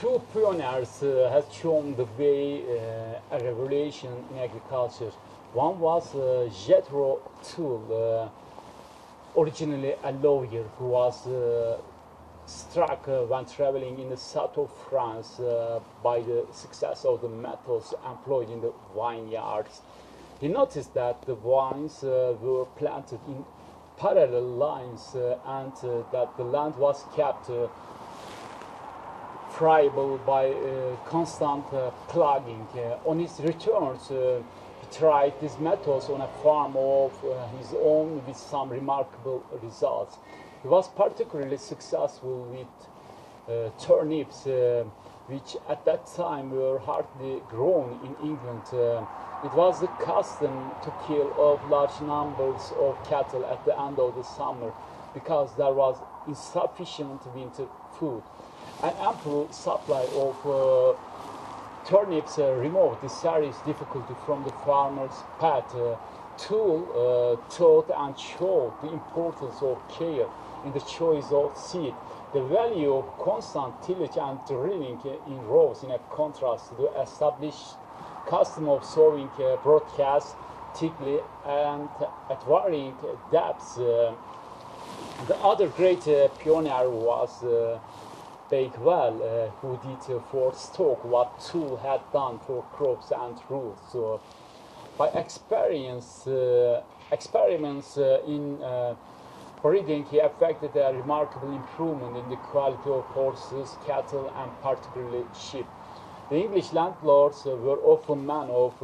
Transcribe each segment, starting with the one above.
two pioneers have shown the way a revolution in agriculture. One was Jethro Tull, originally a lawyer who was struck when traveling in the south of France by the success of the methods employed in the vineyards. He noticed that the vines were planted in parallel lines and that the land was kept friable by constant plugging. On his returns, he tried these methods on a farm of his own with some remarkable results. He was particularly successful with turnips, which at that time were hardly grown in England. It was the custom to kill off large numbers of cattle at the end of the summer because there was insufficient winter food. An ample supply of turnips removed the serious difficulty from the farmer's path. Tull taught and showed the importance of care in the choice of seed. The value of constant tillage and drilling in rows in a contrast to the established custom of sowing broadcast thickly and at varying depths. The other great pioneer was Bakewell, who did for stock what Tull had done for crops and roots. So, by experiments in breeding, he effected a remarkable improvement in the quality of horses, cattle, and particularly sheep. The English landlords were often men of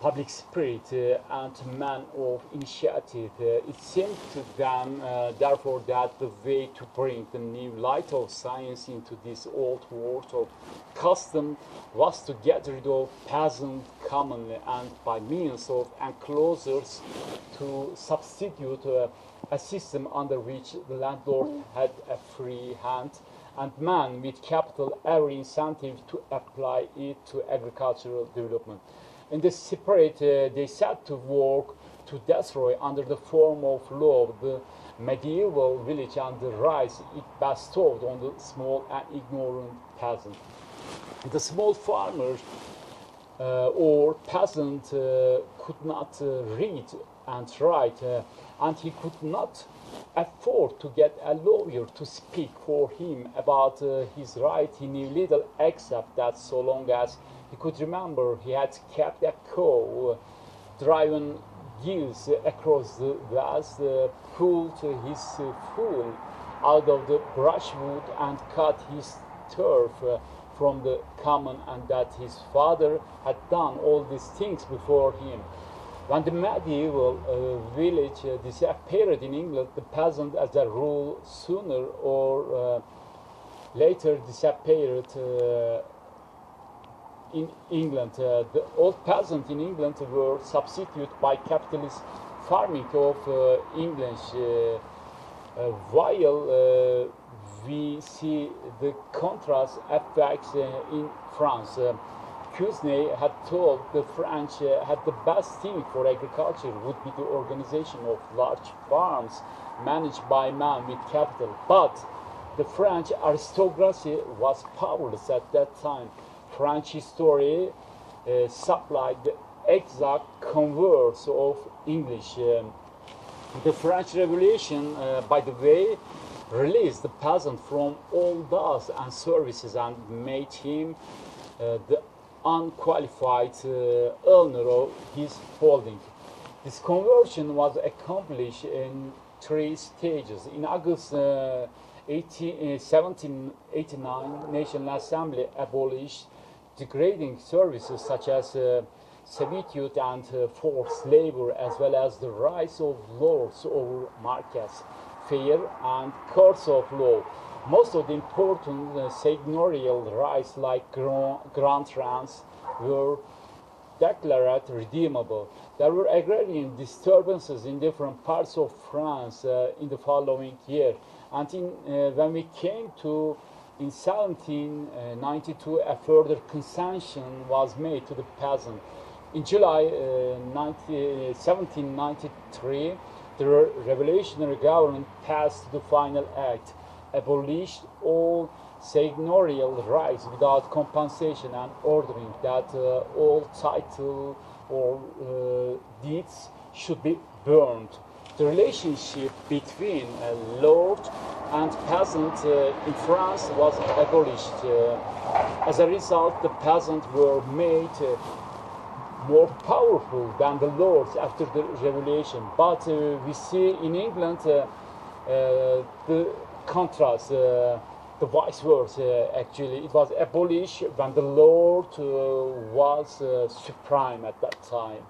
public spirit and men of initiative. It seemed to them, therefore, that the way to bring the new light of science into this old world of custom was to get rid of peasant commonly and by means of enclosures to substitute a system under which the landlord had a free hand and man with capital every incentive to apply it to agricultural development. In the separate, they set to work to destroy under the form of law the medieval village and the rights it bestowed on the small and ignorant peasant. The small farmer or peasant could not read and write, and he could not afford to get a lawyer to speak for him about his right. He knew little except that so long as he could remember, he had kept a cow, driven geese across the vast, pulled his foal out of the brushwood and cut his turf from the common, and that his father had done all these things before him. When the medieval village disappeared in England, the peasant, as a rule, sooner or later disappeared in England. The old peasant in England were substituted by capitalist farming of English, while we see the contrast effects in France. Cuisnet had told the French had the best thing for agriculture would be the organization of large farms managed by men with capital. But the French aristocracy was powerless at that time. French history supplied the exact converse of English. The French Revolution, by the way, released the peasant from all dues and services and made him the unqualified owner of his holding. This conversion was accomplished in 3 stages. In August 1789, National Assembly abolished degrading services such as servitude and forced labor, as well as the rights of lords over markets, fair and courts of law. Most of the important seigneurial rights like grand rents were declared redeemable. There were agrarian disturbances in different parts of France in the following year. And when we came to in 1792, a further concession was made to the peasant. In July 1793, the revolutionary government passed the final act, abolished all seigneurial rights without compensation and ordering that all title or deeds should be burned. The relationship between lord and peasant in France was abolished. As a result, the peasants were made more powerful than the lords after the revolution. But we see in England the contrast, the vice versa. Actually, it was abolished when the lord was supreme at that time.